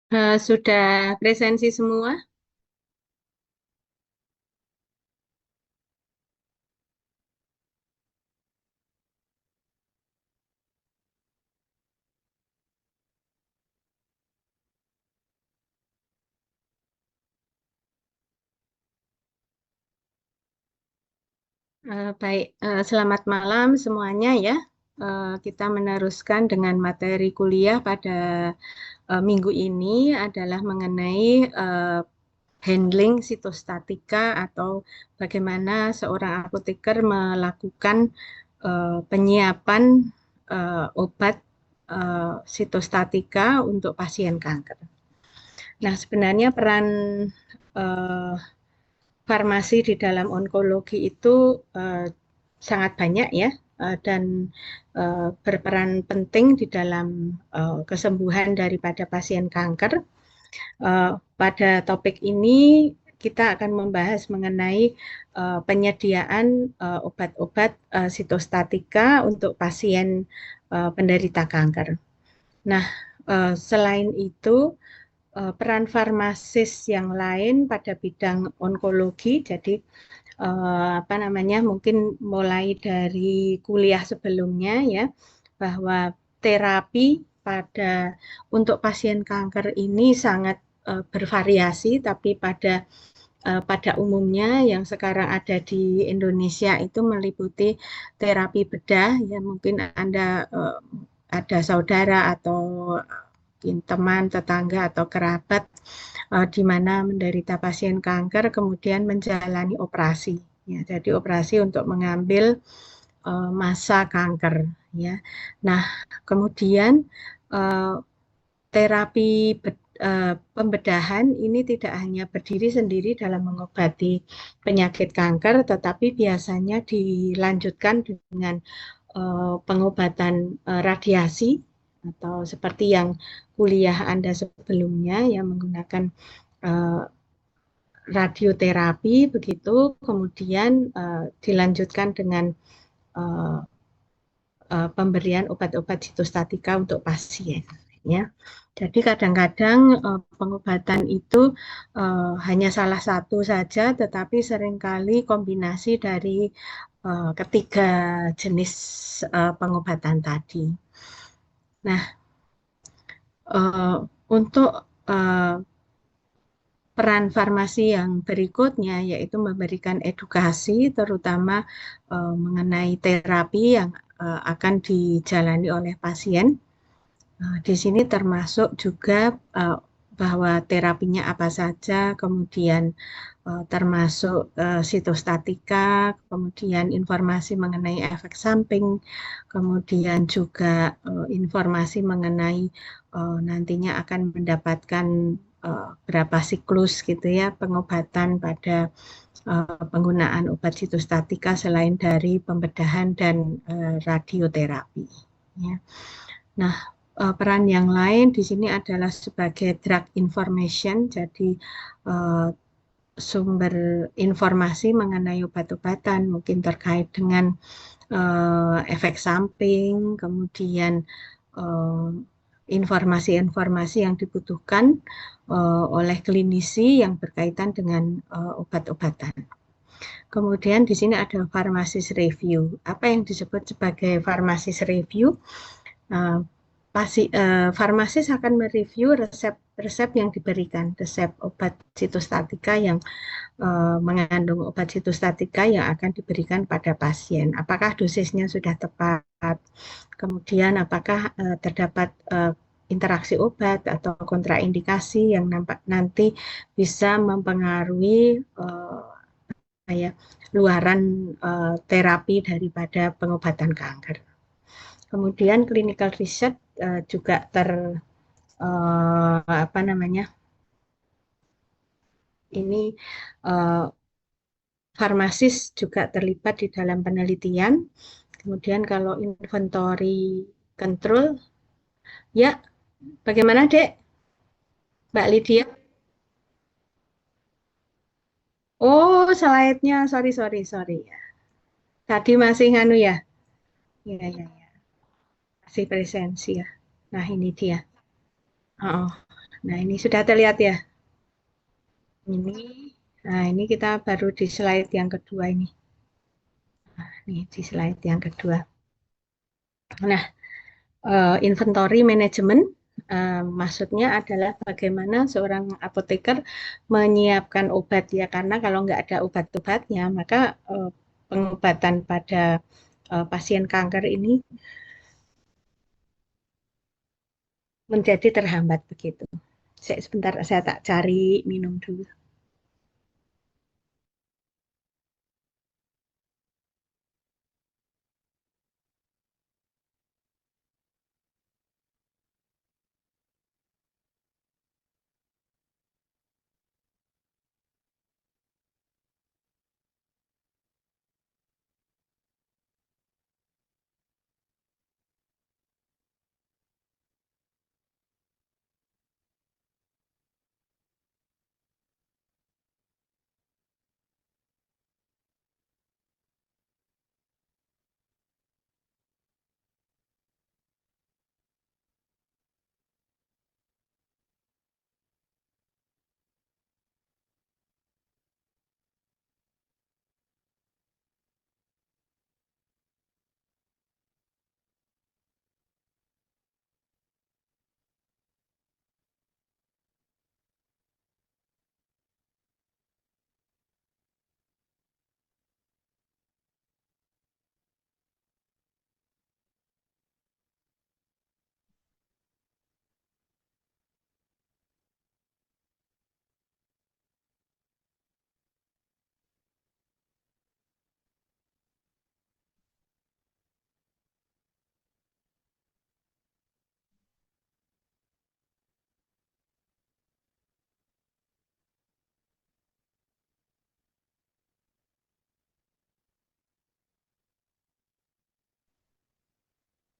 Sudah presensi semua? Baik, selamat malam semuanya ya. Kita meneruskan dengan materi kuliah pada minggu ini adalah mengenai handling sitostatika atau bagaimana seorang apoteker melakukan penyiapan obat sitostatika untuk pasien kanker. Nah, sebenarnya peran eh, farmasi di dalam onkologi itu sangat banyak ya, dan berperan penting di dalam kesembuhan daripada pasien kanker. Pada topik ini kita akan membahas mengenai penyediaan obat-obat sitostatika untuk pasien penderita kanker. Nah, selain itu peran farmasis yang lain pada bidang onkologi. Jadi apa namanya, mungkin mulai dari kuliah sebelumnya ya, bahwa terapi untuk pasien kanker ini sangat bervariasi, tapi pada umumnya yang sekarang ada di Indonesia itu meliputi terapi bedah. Ya mungkin Anda ada saudara atau mungkin teman, tetangga atau kerabat di mana menderita pasien kanker kemudian menjalani operasi. Ya, jadi operasi untuk mengambil massa kanker. Ya, nah kemudian eh, terapi pembedahan ini tidak hanya berdiri sendiri dalam mengobati penyakit kanker, tetapi biasanya dilanjutkan dengan pengobatan radiasi atau seperti yang kuliah Anda sebelumnya yang menggunakan eh, radioterapi begitu, kemudian dilanjutkan dengan eh, pemberian obat-obat sitostatika untuk pasien. Ya, jadi kadang-kadang pengobatan itu hanya salah satu saja, tetapi seringkali kombinasi dari ketiga jenis pengobatan tadi. Nah, untuk eh, peran farmasi yang berikutnya yaitu memberikan edukasi terutama mengenai terapi yang akan dijalani oleh pasien. Di sini termasuk juga bahwa terapinya apa saja, kemudian termasuk sitostatika, kemudian informasi mengenai efek samping, kemudian juga informasi mengenai nantinya akan mendapatkan berapa siklus gitu ya pengobatan pada penggunaan obat sitostatika selain dari pembedahan dan radioterapi. Ya. Nah, peran yang lain di sini adalah sebagai drug information, jadi eh, sumber informasi mengenai obat-obatan, mungkin terkait dengan efek samping, kemudian eh, informasi-informasi yang dibutuhkan oleh klinisi yang berkaitan dengan obat-obatan. Kemudian di sini ada pharmacist review. Apa yang disebut sebagai pharmacist review? Eh, Farmasis akan mereview resep-resep yang diberikan, resep obat sitostatika yang mengandung obat sitostatika yang akan diberikan pada pasien. Apakah dosisnya sudah tepat? Kemudian apakah terdapat interaksi obat atau kontraindikasi yang nanti bisa mempengaruhi ya, luaran terapi daripada pengobatan kanker. Kemudian clinical research juga apa namanya, ini uh, farmasis juga terlibat di dalam penelitian. Kemudian kalau inventory control, ya bagaimana Dek? Mbak Lydia? Oh, slide-nya, sorry, sorry, sorry. Tadi masih nganu ya? Iya, iya, iya. Masih presensi ya. Nah, ini dia. Oh, oh. Nah, ini sudah terlihat ya. Ini, nah ini kita baru di slide yang kedua ini. Nih di slide yang kedua. Nah, inventory management maksudnya adalah bagaimana seorang apoteker menyiapkan obat ya, karena kalau nggak ada obat-obatnya maka pengobatan pada pasien kanker ini menjadi terhambat begitu. Sebentar saya tak cari minum dulu.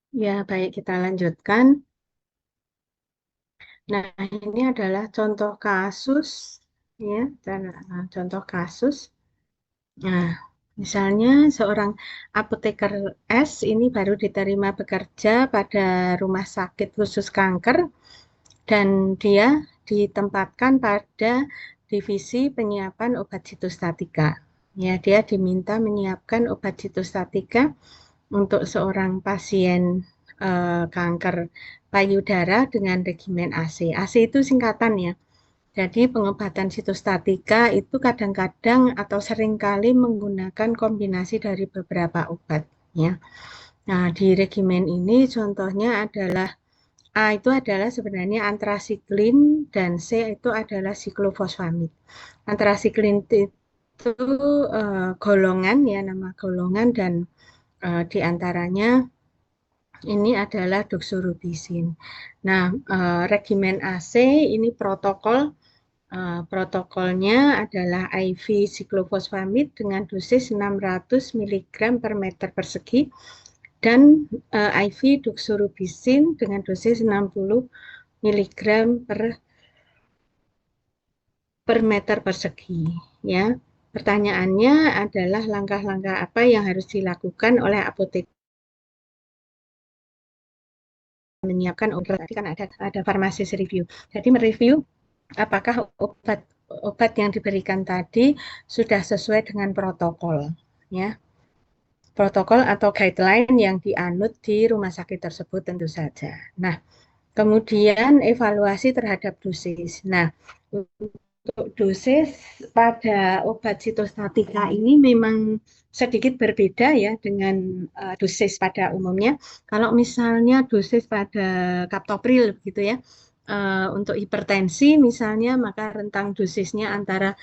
Ya, baik kita lanjutkan. Nah, ini adalah contoh kasus ya, contoh kasus. Nah, misalnya seorang apoteker S ini baru diterima bekerja pada rumah sakit khusus kanker dan dia ditempatkan pada divisi penyiapan obat sitostatika. Ya, dia diminta menyiapkan obat sitostatika untuk seorang pasien kanker payudara dengan regimen AC. AC itu singkatan ya. Jadi pengobatan sitostatika itu kadang-kadang atau seringkali menggunakan kombinasi dari beberapa obat ya. Nah, di regimen ini contohnya adalah A itu adalah sebenarnya antrasiklin dan C itu adalah siklofosfamid. Antrasiklin itu golongan ya, nama golongan dan di antaranya ini adalah doxorubicin. Nah, regimen AC ini protokolnya adalah IV siklofosfamid dengan dosis 600 mg per meter persegi dan IV doxorubicin dengan dosis 60 mg per meter persegi. Ya, pertanyaannya adalah langkah-langkah apa yang harus dilakukan oleh apoteker menyiapkan obat. Tadi kan ada farmasis review. Jadi mereview apakah obat obat yang diberikan tadi sudah sesuai dengan protokol, ya. Protokol atau guideline yang dianut di rumah sakit tersebut tentu saja. Nah, kemudian evaluasi terhadap dosis. Nah, untuk dosis pada obat sitostatika ini memang sedikit berbeda ya dengan dosis pada umumnya. Kalau misalnya dosis pada kaptopril gitu ya, untuk hipertensi misalnya maka rentang dosisnya antara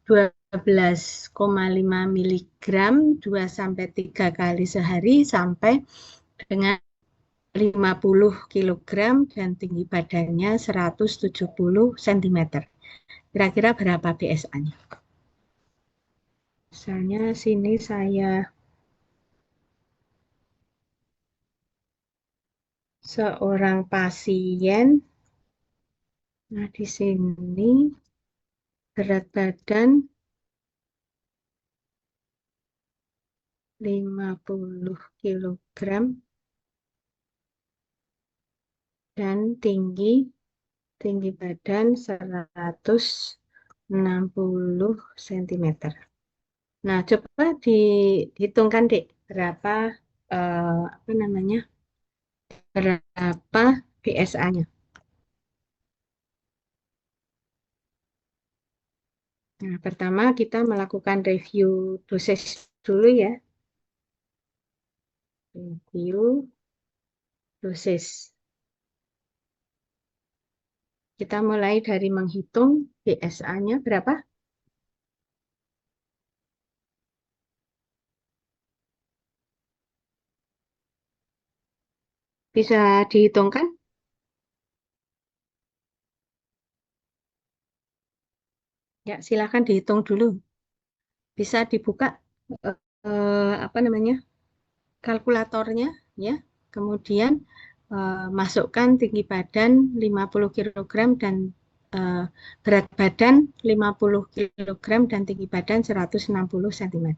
12,5 miligram 2 sampai 3 kali sehari sampai dengan 50 kilogram dan tinggi badannya 170 cm. Kira-kira berapa BSA-nya? Misalnya sini saya seorang pasien, nah di sini berat badan 50 kilogram dan tinggi tinggi badan 160 cm. Nah, coba dihitungkan, Dek, berapa apa namanya? Berapa PSA-nya? Nah, pertama kita melakukan review dosis dulu ya. Review dosis. Kita mulai dari menghitung PSA-nya berapa? Bisa dihitungkan? Ya, silakan dihitung dulu. Bisa dibuka apa namanya? Kalkulatornya ya. Kemudian masukkan tinggi badan 50 kg dan eh, berat badan 50 kg dan tinggi badan 160 cm.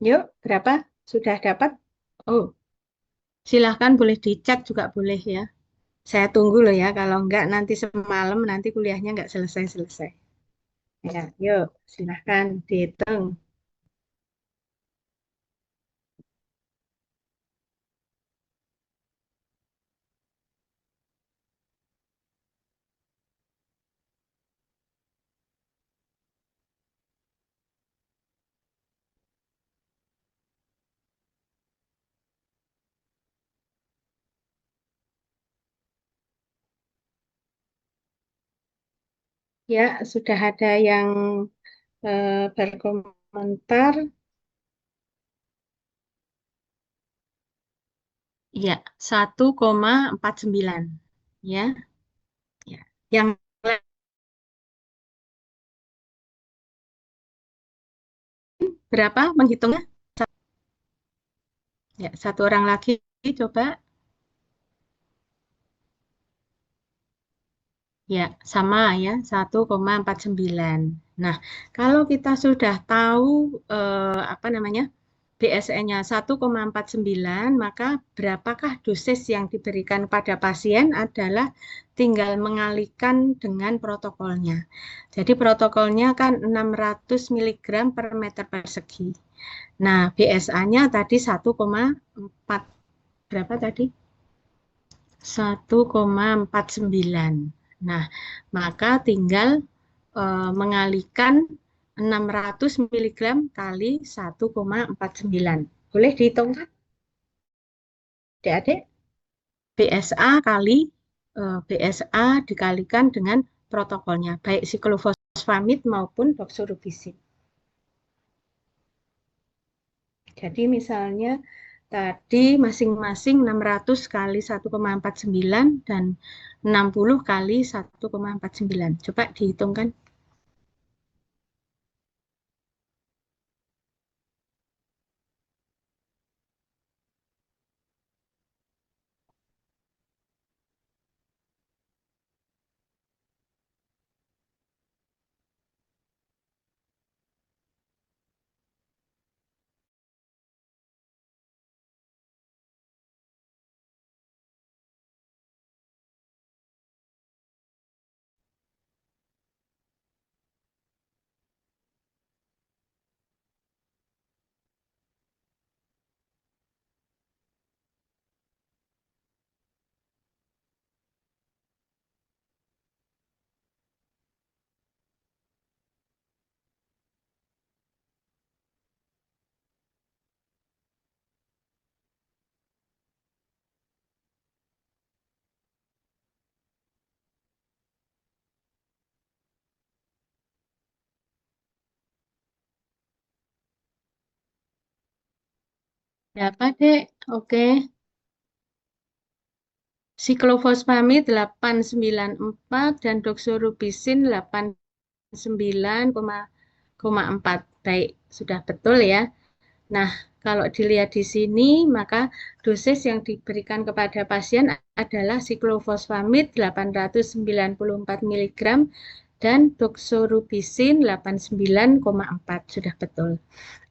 Yuk, berapa? Sudah dapat? Oh, silahkan boleh dicek juga boleh ya. Saya tunggu loh ya, kalau enggak nanti semalam nanti kuliahnya enggak selesai-selesai. Ya, yuk, silahkan dihitung. Ya, sudah ada yang berkomentar. Ya, 1,49. Ya, ya. Yang lain berapa menghitungnya? Ya, satu orang lagi coba. Ya, sama ya, 1,49. Nah, kalau kita sudah tahu apa namanya? BSN-nya 1,49, maka berapakah dosis yang diberikan pada pasien adalah tinggal mengalihkan dengan protokolnya. Jadi protokolnya kan 600 mg per meter persegi. Nah, BSA-nya tadi 1,4. Berapa tadi? 1,49. Nah, maka tinggal mengalihkan 600 mg kali 1,49. Boleh dihitung kan, adik-adik? BSA kali BSA dikalikan dengan protokolnya, baik siklofosfamid maupun doxorubicin. Jadi misalnya tadi masing-masing 600 kali 1,49 dan 60 kali 1,49. Coba dihitungkan. Dapat, Dek. Oke. Siklofosfamid 894 dan doxorubicin 89,4. Baik, sudah betul ya. Nah, kalau dilihat di sini, maka dosis yang diberikan kepada pasien adalah siklofosfamid 894 mg dan doxorubicin 89,4 sudah betul.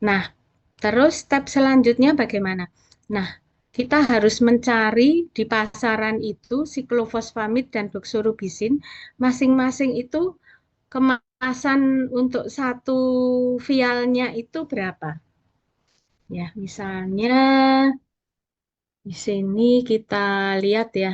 Nah, terus step selanjutnya bagaimana? Nah, kita harus mencari di pasaran itu siklofosfamid dan doxorubicin masing-masing itu kemasan untuk satu vialnya itu berapa? Ya, misalnya di sini kita lihat ya.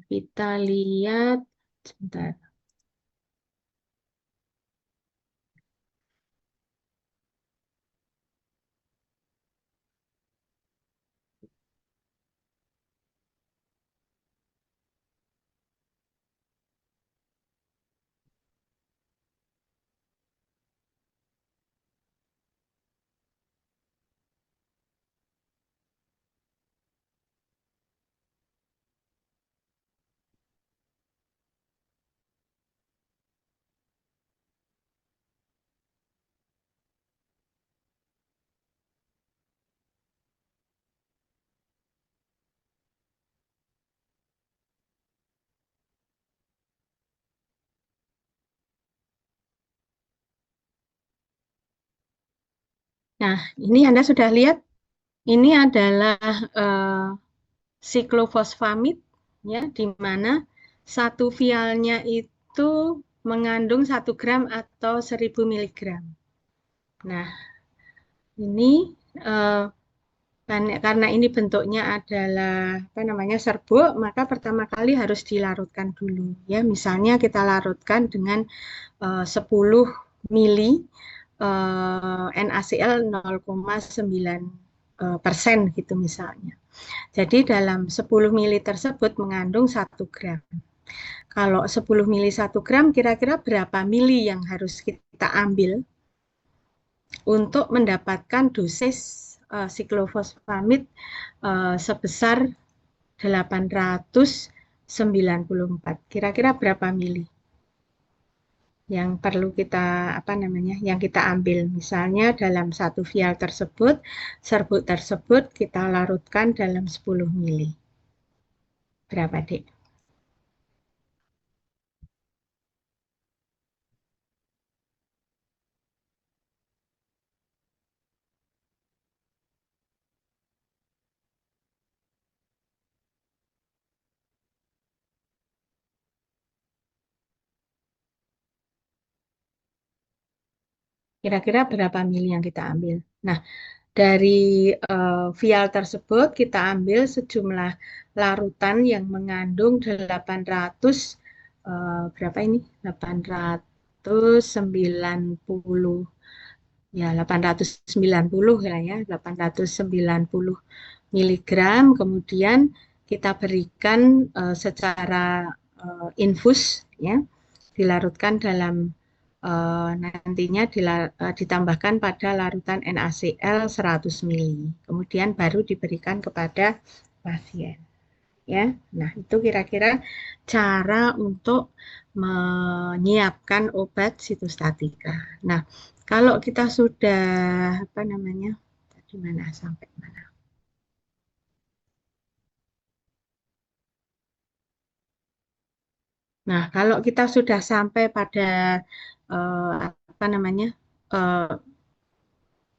Kita lihat sebentar. Nah, ini Anda sudah lihat, ini adalah eh, siklofosfamid, ya, di mana satu vialnya itu mengandung 1 gram atau 1000 miligram. Nah, ini eh, karena ini bentuknya adalah apa namanya serbuk, maka pertama kali harus dilarutkan dulu. Ya, misalnya kita larutkan dengan 10 mili NaCl 0,9% gitu misalnya. Jadi dalam 10 mili tersebut mengandung 1 gram. Kalau 10 mili 1 gram, kira-kira berapa mili yang harus kita ambil untuk mendapatkan dosis siklofosfamid sebesar 894. Kira-kira berapa mili yang perlu kita apa namanya yang kita ambil? Misalnya dalam satu vial tersebut, serbuk tersebut kita larutkan dalam 10 mili. Berapa, Dek? Kira-kira berapa mili yang kita ambil? Nah, dari vial tersebut kita ambil sejumlah larutan yang mengandung 800 berapa ini? 890 ya 890 lah ya 890 miligram. Kemudian kita berikan secara infus ya, dilarutkan dalam nantinya ditambahkan pada larutan NaCl 100 mili. Kemudian baru diberikan kepada pasien. Ya, nah itu kira-kira cara untuk menyiapkan obat sitostatika. Nah, kalau kita sudah apa namanya, tadi mana sampai mana? Nah, kalau kita sudah sampai pada apa namanya eh,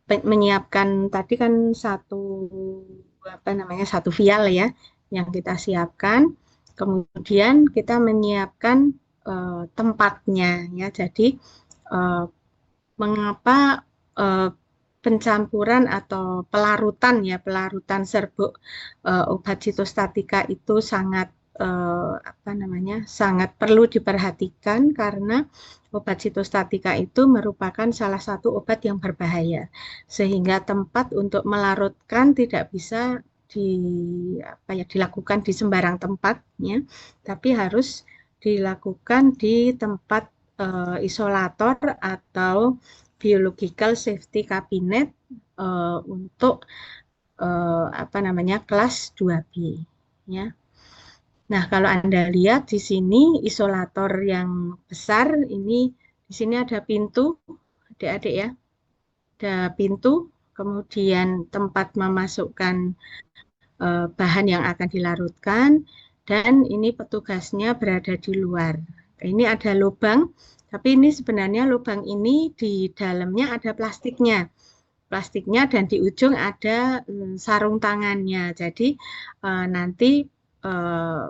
menyiapkan tadi kan satu apa namanya satu vial ya yang kita siapkan, kemudian kita menyiapkan tempatnya ya. Jadi eh, mengapa eh, pencampuran atau pelarutan ya pelarutan serbuk obat sitostatika itu sangat apa namanya sangat perlu diperhatikan karena obat sitostatika itu merupakan salah satu obat yang berbahaya sehingga tempat untuk melarutkan tidak bisa di apa ya dilakukan di sembarang tempat ya, tapi harus dilakukan di tempat isolator atau biological safety cabinet untuk apa namanya kelas 2B ya. Nah, kalau Anda lihat di sini isolator yang besar ini di sini ada pintu adik-adik ya. Ada pintu, kemudian tempat memasukkan bahan yang akan dilarutkan, dan ini petugasnya berada di luar. Ini ada lubang, tapi ini sebenarnya lubang ini di dalamnya ada plastiknya dan di ujung ada sarung tangannya. Jadi nanti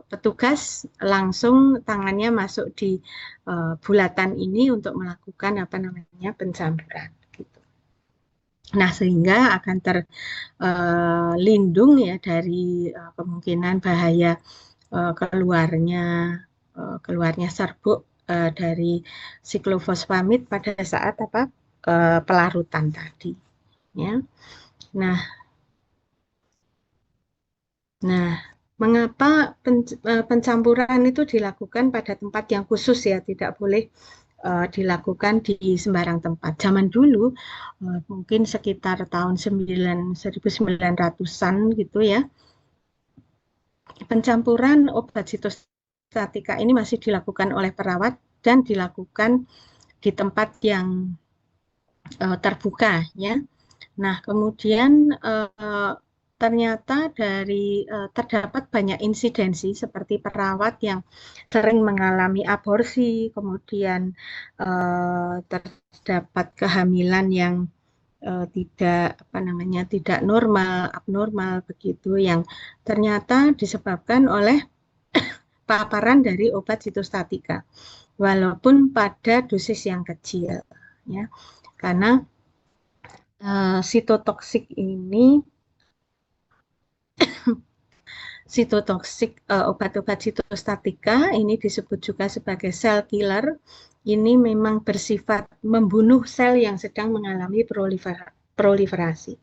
petugas langsung tangannya masuk di bulatan ini untuk melakukan apa namanya pencampuran. Gitu. Nah, sehingga akan terlindung ya dari kemungkinan bahaya keluarnya serbuk dari siklofosfamid pada saat pelarutan tadi. Ya. Nah, mengapa pencampuran itu dilakukan pada tempat yang khusus ya, tidak boleh dilakukan di sembarang tempat. Zaman dulu, mungkin sekitar tahun 1900-an gitu ya, pencampuran obat sitostatika ini masih dilakukan oleh perawat dan dilakukan di tempat yang terbuka ya. Nah, kemudian ternyata terdapat banyak insidensi seperti perawat yang sering mengalami aborsi, kemudian terdapat kehamilan yang tidak normal, abnormal begitu, yang ternyata disebabkan oleh paparan dari obat sitostatika, walaupun pada dosis yang kecil, ya, karena sitotoksik ini, obat-obat sitostatika ini disebut juga sebagai cell killer. Ini memang bersifat membunuh sel yang sedang mengalami proliferasi.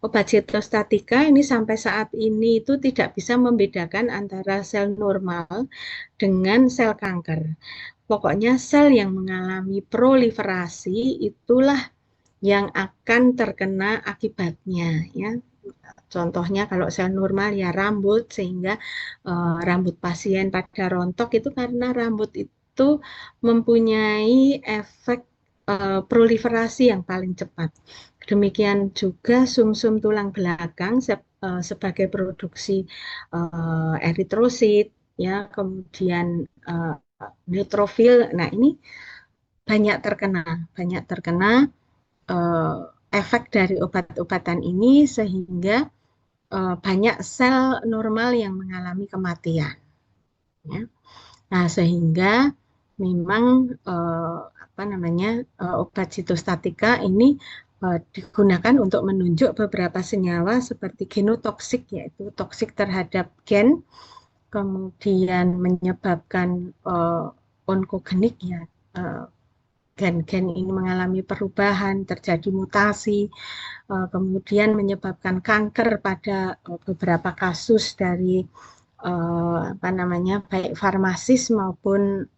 Obat sitostatika ini sampai saat ini itu tidak bisa membedakan antara sel normal dengan sel kanker. Pokoknya sel yang mengalami proliferasi itulah yang akan terkena akibatnya, ya. Contohnya kalau sel normal ya rambut, sehingga rambut pasien pada rontok itu karena rambut itu mempunyai efek proliferasi yang paling cepat. Demikian juga sumsum tulang belakang sebagai produksi eritrosit, ya, kemudian neutrofil. Nah, ini banyak terkena efek dari obat-obatan ini, sehingga banyak sel normal yang mengalami kematian. Ya. Nah, sehingga memang obat sitostatika ini digunakan untuk menunjuk beberapa senyawa seperti genotoksik, yaitu toksik terhadap gen, kemudian menyebabkan onkogenik, ya, gen-gen ini mengalami perubahan, terjadi mutasi, kemudian menyebabkan kanker pada beberapa kasus dari baik farmasis maupun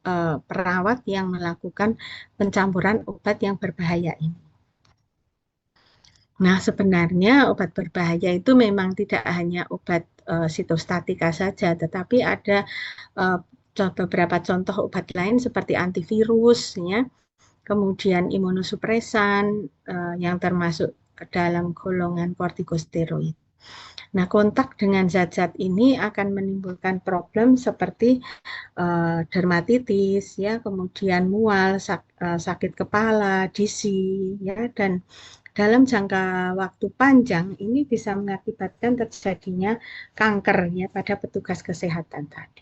perawat yang melakukan pencampuran obat yang berbahaya ini. Nah, sebenarnya obat berbahaya itu memang tidak hanya obat sitostatika saja, tetapi ada beberapa contoh obat lain seperti antivirus, ya, kemudian imunosupresan yang termasuk ke dalam golongan kortikosteroid. Nah, kontak dengan zat-zat ini akan menimbulkan problem seperti dermatitis, ya, kemudian mual, sakit kepala, DISI, ya, dan dalam jangka waktu panjang ini bisa mengakibatkan terjadinya kanker, ya, pada petugas kesehatan tadi.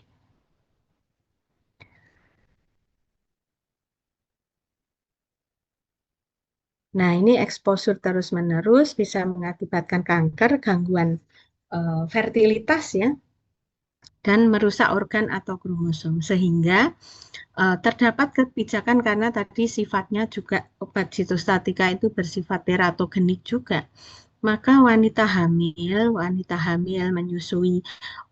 Nah, ini eksposur terus-menerus bisa mengakibatkan kanker, gangguan fertilitas, ya, dan merusak organ atau kromosom, sehingga terdapat kebijakan karena tadi sifatnya juga obat sitostatika itu bersifat teratogenik juga. Maka wanita hamil menyusui,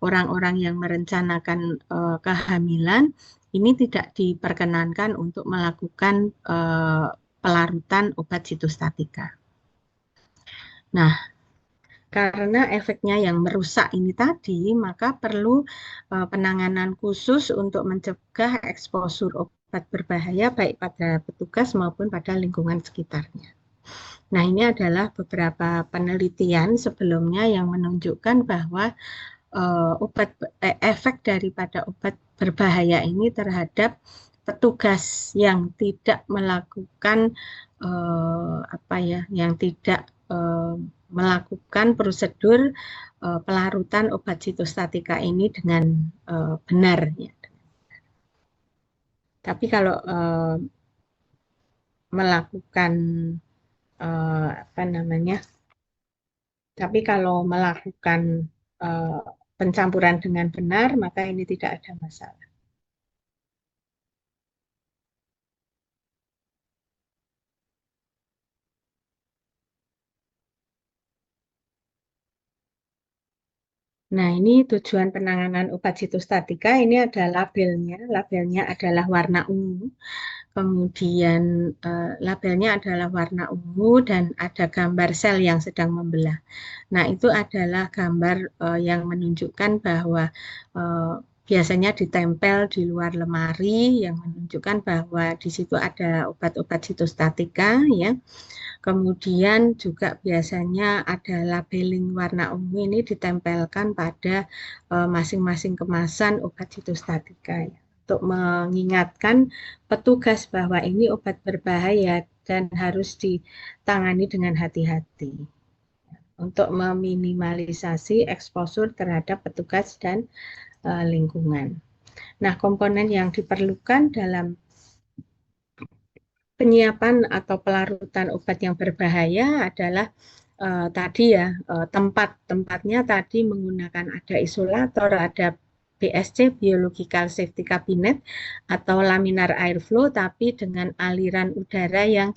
orang-orang yang merencanakan kehamilan ini tidak diperkenankan untuk melakukan pelarutan obat sitostatika. Nah, karena efeknya yang merusak ini tadi, maka perlu penanganan khusus untuk mencegah eksposur obat berbahaya baik pada petugas maupun pada lingkungan sekitarnya. Nah, ini adalah beberapa penelitian sebelumnya yang menunjukkan bahwa efek daripada obat berbahaya ini terhadap petugas yang tidak melakukan apa ya, yang tidak melakukan prosedur pelarutan obat sitostatika ini dengan benar. Ya. Tapi kalau melakukan apa namanya? Tapi kalau melakukan eh, pencampuran dengan benar, maka ini tidak ada masalah. Nah, ini tujuan penanganan obat sitostatika. Ini ada labelnya. Labelnya adalah warna ungu. Kemudian labelnya adalah warna ungu dan ada gambar sel yang sedang membelah. Nah, itu adalah gambar yang menunjukkan bahwa eh, biasanya ditempel di luar lemari yang menunjukkan bahwa di situ ada obat-obat sitostatika, ya. Kemudian juga biasanya ada labeling warna ungu ini ditempelkan pada masing-masing kemasan obat sitostatika, ya, untuk mengingatkan petugas bahwa ini obat berbahaya dan harus ditangani dengan hati-hati untuk meminimalisasi eksposur terhadap petugas dan lingkungan. Nah, komponen yang diperlukan dalam penyiapan atau pelarutan obat yang berbahaya adalah tadi ya, tempatnya tadi menggunakan ada isolator, ada BSC Biological Safety Cabinet atau laminar airflow, tapi dengan aliran udara yang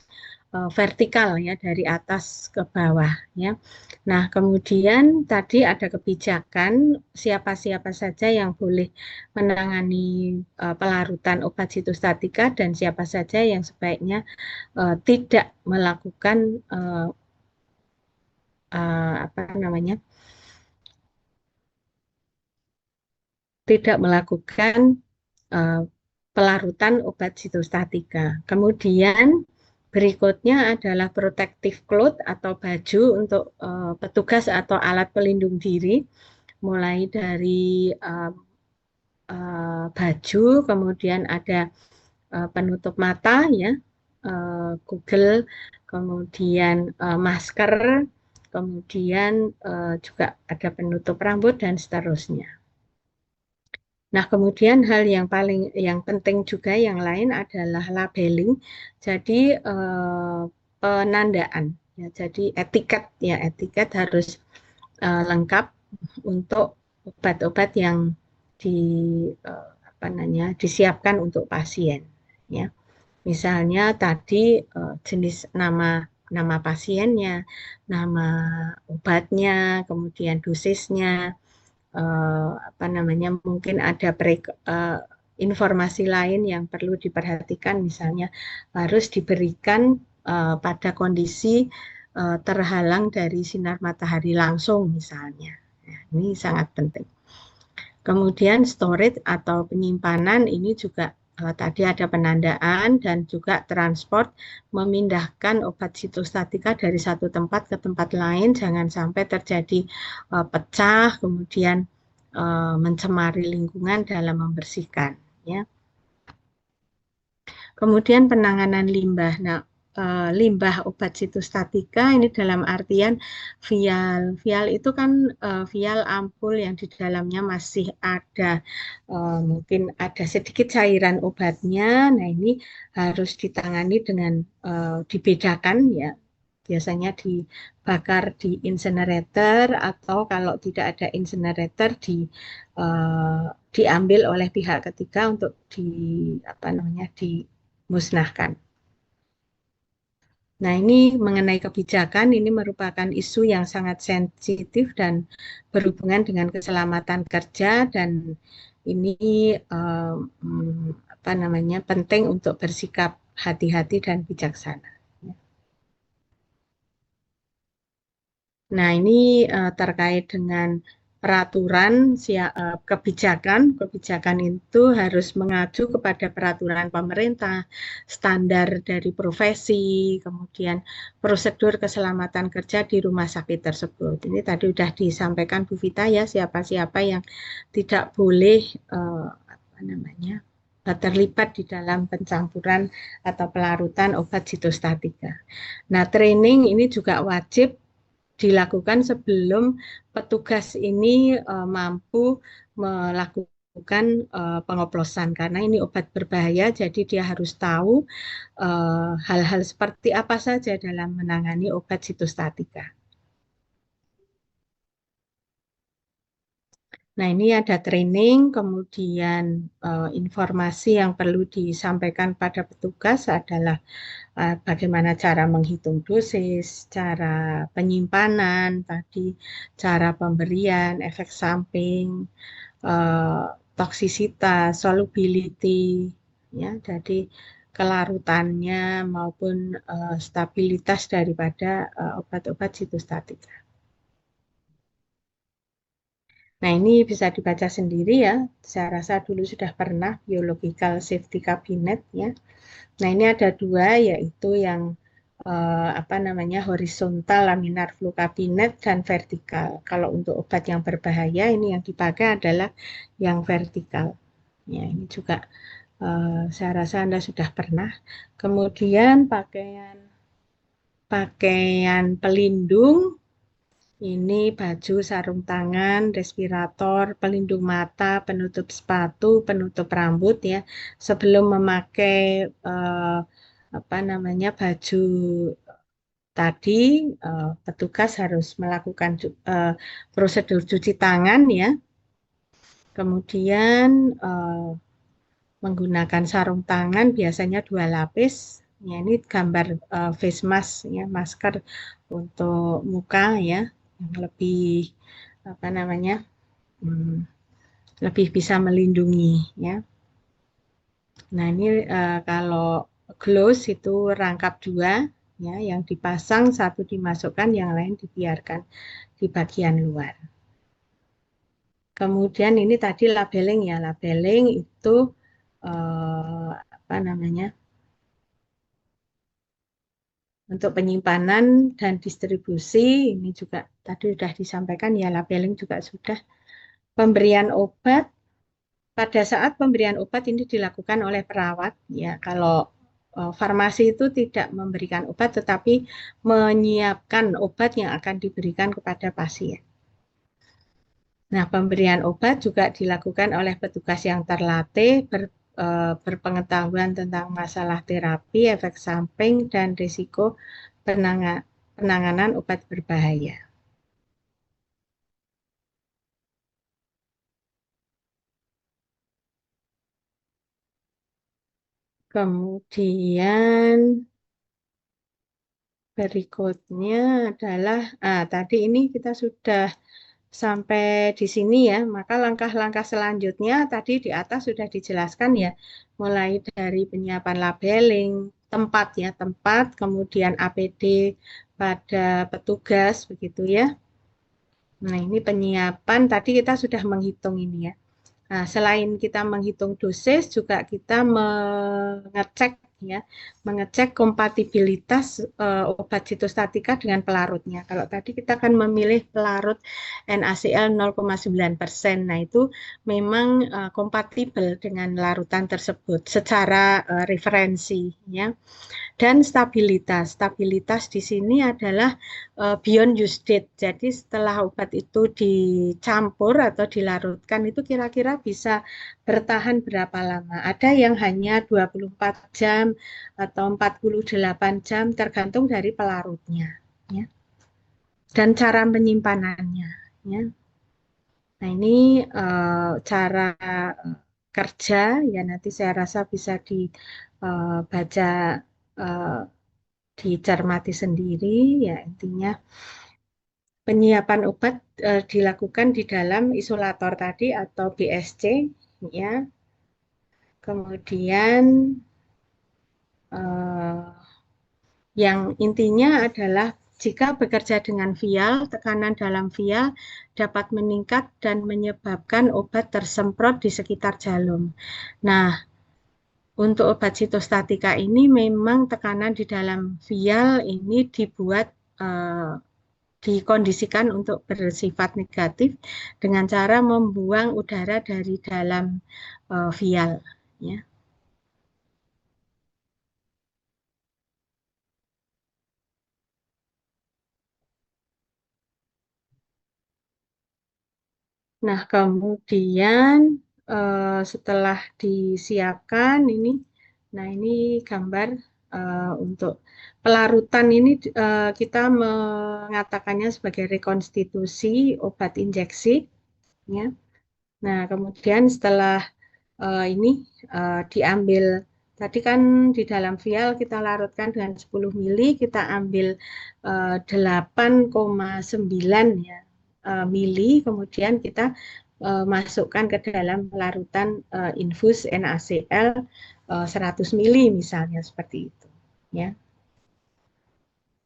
vertikal ya, dari atas ke bawah ya. Nah, kemudian tadi ada kebijakan siapa-siapa saja yang boleh menangani pelarutan obat sitostatika dan siapa saja yang sebaiknya tidak melakukan apa namanya, tidak melakukan uh, pelarutan obat sitostatika. Kemudian berikutnya adalah protective cloth atau baju untuk petugas atau alat pelindung diri, mulai dari baju, kemudian ada penutup mata ya, Google, kemudian masker, kemudian juga ada penutup rambut dan seterusnya. Nah, kemudian hal yang penting juga yang lain adalah labeling. Jadi penandaan ya. Jadi etiket harus lengkap untuk obat-obat yang di apa namanya, disiapkan untuk pasien ya. Misalnya tadi jenis nama pasiennya, nama obatnya, kemudian dosisnya, apa namanya, mungkin ada informasi lain yang perlu diperhatikan, misalnya harus diberikan pada kondisi terhalang dari sinar matahari langsung misalnya. Nah, ini sangat penting. Kemudian storage atau penyimpanan ini juga tadi ada penandaan dan juga transport, memindahkan obat sitostatika dari satu tempat ke tempat lain, jangan sampai terjadi pecah, kemudian mencemari lingkungan dalam membersihkan. Ya. Kemudian penanganan limbah. Nah, limbah obat sitostatika ini dalam artian vial. Vial itu kan vial ampul yang di dalamnya masih ada mungkin ada sedikit cairan obatnya. Nah, ini harus ditangani dengan dibedakan ya. Biasanya dibakar di incinerator atau kalau tidak ada incinerator diambil oleh pihak ketiga untuk apa namanya, dimusnahkan. Nah, ini mengenai kebijakan, ini merupakan isu yang sangat sensitif dan berhubungan dengan keselamatan kerja dan ini apa namanya, penting untuk bersikap hati-hati dan bijaksana. Nah, ini terkait dengan peraturan kebijakan itu harus mengacu kepada peraturan pemerintah, standar dari profesi, kemudian prosedur keselamatan kerja di rumah sakit tersebut. Ini tadi sudah disampaikan Bu Vita ya, siapa-siapa yang tidak boleh apa namanya terlibat di dalam pencampuran atau pelarutan obat sitostatika. Nah, training ini juga wajib dilakukan sebelum petugas ini mampu melakukan pengoplosan karena ini obat berbahaya, jadi dia harus tahu hal-hal seperti apa saja dalam menangani obat sitostatika. Nah, ini ada training, kemudian informasi yang perlu disampaikan pada petugas adalah bagaimana cara menghitung dosis, cara penyimpanan tadi, cara pemberian, efek samping, eh, toksisitas, solubility, ya, jadi kelarutannya maupun stabilitas daripada obat-obat sitostatika. Nah, ini bisa dibaca sendiri ya. Saya rasa dulu sudah pernah Biological Safety Cabinet ya. Nah, ini ada dua, yaitu yang apa namanya horizontal laminar flow cabinet dan vertikal. Kalau untuk obat yang berbahaya, ini yang dipakai adalah yang vertikal. Ya, ini juga saya rasa Anda sudah pernah. Kemudian pakaian pakaian pelindung, ini baju, sarung tangan, respirator, pelindung mata, penutup sepatu, penutup rambut ya. Sebelum memakai apa namanya baju tadi, petugas harus melakukan prosedur cuci tangan ya. Kemudian menggunakan sarung tangan biasanya 2 lapis. Ya, ini gambar face mask ya, masker untuk muka ya, yang lebih apa namanya hmm, lebih bisa melindungi ya. Nah, ini kalau gloves itu rangkap 2 ya, yang dipasang satu dimasukkan, yang lain dibiarkan di bagian luar. Kemudian ini tadi labeling ya, labeling itu apa namanya untuk penyimpanan dan distribusi, ini juga tadi sudah disampaikan ya, labeling juga sudah. Pemberian obat, pada saat pemberian obat ini dilakukan oleh perawat ya. Kalau farmasi itu tidak memberikan obat tetapi menyiapkan obat yang akan diberikan kepada pasien. Nah, pemberian obat juga dilakukan oleh petugas yang terlatih berpengetahuan tentang masalah terapi, efek samping, dan risiko penanganan obat berbahaya. Kemudian berikutnya adalah, tadi ini kita sudah sampai di sini ya, maka langkah-langkah selanjutnya tadi di atas sudah dijelaskan ya, mulai dari penyiapan labeling, tempat ya, tempat, kemudian APD pada petugas begitu ya. Nah, ini penyiapan tadi kita sudah menghitung ini ya. Nah, selain kita menghitung dosis, juga kita mengecek ya, mengecek kompatibilitas obat sitostatika dengan pelarutnya. Kalau tadi kita akan memilih pelarut NaCl 0,9%, nah itu memang kompatibel dengan larutan tersebut secara referensi ya. Dan stabilitas. Stabilitas di sini adalah beyond use date. Jadi setelah obat itu dicampur atau dilarutkan itu kira-kira bisa bertahan berapa lama. Ada yang hanya 24 jam atau 48 jam tergantung dari pelarutnya. Ya. Dan cara penyimpanannya. Ya. Nah, ini cara kerja ya, nanti saya rasa bisa dibaca, dicermati sendiri ya, intinya penyiapan obat dilakukan di dalam isolator tadi atau BSC ya. Kemudian yang intinya adalah Jika bekerja dengan vial, tekanan dalam vial dapat meningkat dan menyebabkan obat tersemprot di sekitar jarum. Nah, untuk obat sitostatika ini memang tekanan di dalam vial ini dibuat eh, dikondisikan untuk bersifat negatif dengan cara membuang udara dari dalam vial. Ya. Nah, kemudian setelah disiapkan ini, nah ini gambar untuk pelarutan ini kita mengatakannya sebagai rekonstitusi obat injeksi, ya. Nah, kemudian setelah ini diambil, tadi kan di dalam vial kita larutkan dengan 10 mili, kita ambil 8,9 ya, mili, kemudian kita masukkan ke dalam larutan infus NaCl 100 mili misalnya seperti itu. Ya.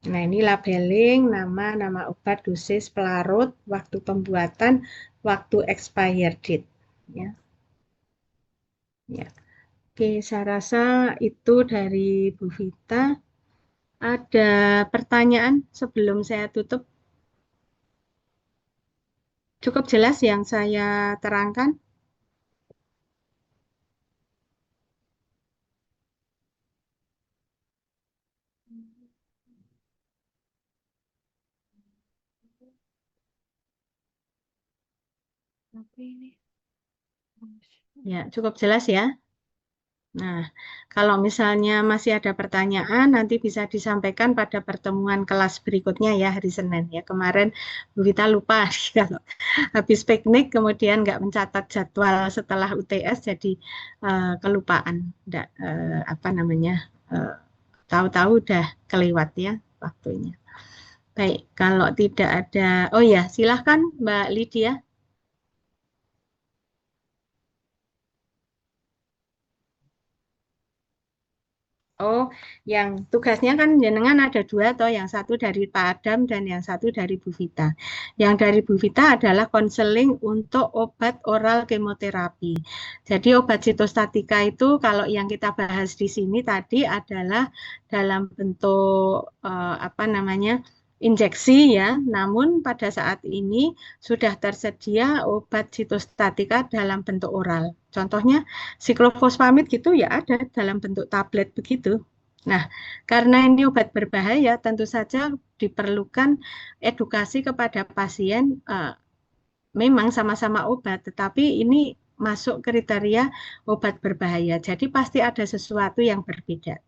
Nah, ini labeling nama obat, dosis, pelarut, waktu pembuatan, waktu expired date. Ya. Ya. Oke, saya rasa itu dari Bu Vita. Ada pertanyaan sebelum saya tutup? Cukup jelas yang saya terangkan? Ya, cukup jelas ya. Nah, kalau misalnya masih ada pertanyaan, nanti bisa disampaikan pada pertemuan kelas berikutnya ya hari Senin ya. Kemarin Bu Vita lupa kalau habis piknik kemudian nggak mencatat jadwal setelah UTS jadi kelupaan. Nggak, apa namanya? eh, Tahu-tahu udah kelewat ya waktunya. Baik, kalau tidak ada, oh ya silahkan Mbak Lydia. Oh, yang tugasnya kan jenengan ada dua toh, yang satu dari Pak Adam dan yang satu dari Bu Vita. Yang dari Bu Vita adalah konseling untuk obat oral kemoterapi. Jadi obat sitostatika itu kalau yang kita bahas di sini tadi adalah dalam bentuk apa namanya? Injeksi ya. Namun pada saat ini sudah tersedia obat sitostatika dalam bentuk oral. Contohnya siklofosfamid gitu ya ada dalam bentuk tablet begitu. Nah, karena ini obat berbahaya, tentu saja diperlukan edukasi kepada pasien. Memang sama-sama obat, tetapi ini masuk kriteria obat berbahaya. Jadi pasti ada sesuatu yang berbeda.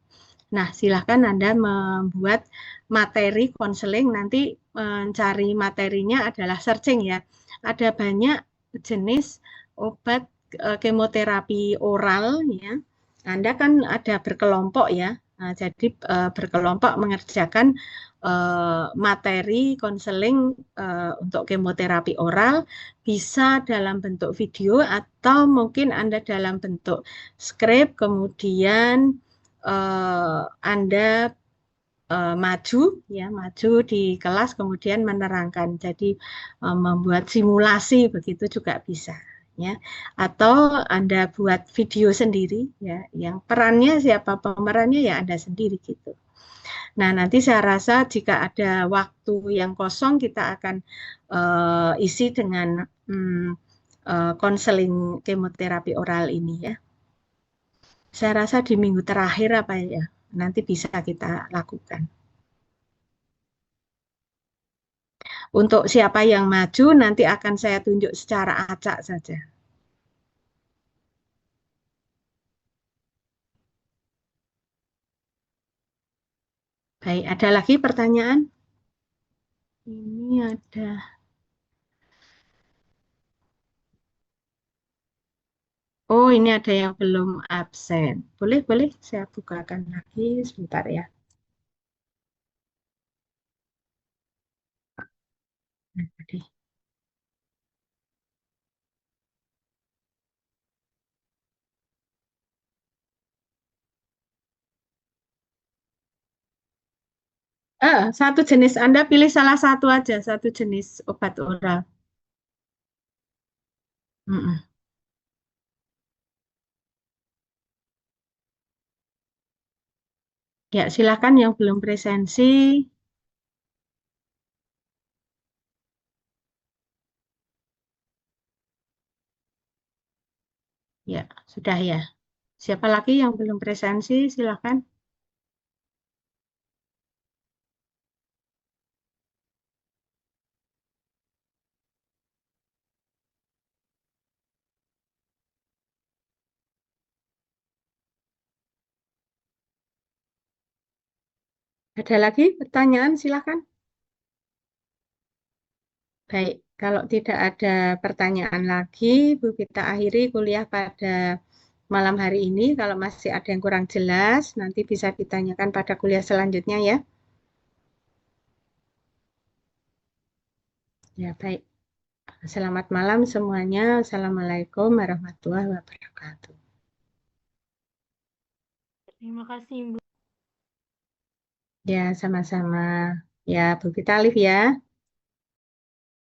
Nah, silahkan Anda membuat materi konseling, nanti mencari materinya adalah searching ya. Ada banyak jenis obat kemoterapi oral ya. Anda kan ada berkelompok ya. Nah, jadi berkelompok mengerjakan materi konseling untuk kemoterapi oral bisa dalam bentuk video atau mungkin Anda dalam bentuk script kemudian Anda maju ya maju di kelas kemudian menerangkan jadi membuat simulasi begitu juga bisa ya atau Anda buat video sendiri ya yang perannya siapa pemerannya ya Anda sendiri gitu. Nah, nanti saya rasa jika ada waktu yang kosong kita akan isi dengan konseling kemoterapi oral ini ya. Saya rasa di minggu terakhir apa ya, nanti bisa kita lakukan. Untuk siapa yang maju nanti akan saya tunjuk secara acak saja. Baik, ada lagi pertanyaan? Ini ada. Oh, ini ada yang belum absen. Boleh, boleh. Saya bukakan lagi sebentar ya. Nah, tadi. Satu jenis, Anda pilih salah satu aja, satu jenis obat oral. Mm-mm. Ya, silakan yang belum presensi. Ya, sudah ya. Siapa lagi yang belum presensi? Silakan. Ada lagi pertanyaan? Silakan. Baik, kalau tidak ada pertanyaan lagi, Bu, kita akhiri kuliah pada malam hari ini. Kalau masih ada yang kurang jelas, nanti bisa ditanyakan pada kuliah selanjutnya ya. Ya, baik. Selamat malam semuanya. Assalamualaikum warahmatullahi wabarakatuh. Terima kasih, Bu. Ya, sama-sama. Ya, Bu Vita Alif ya.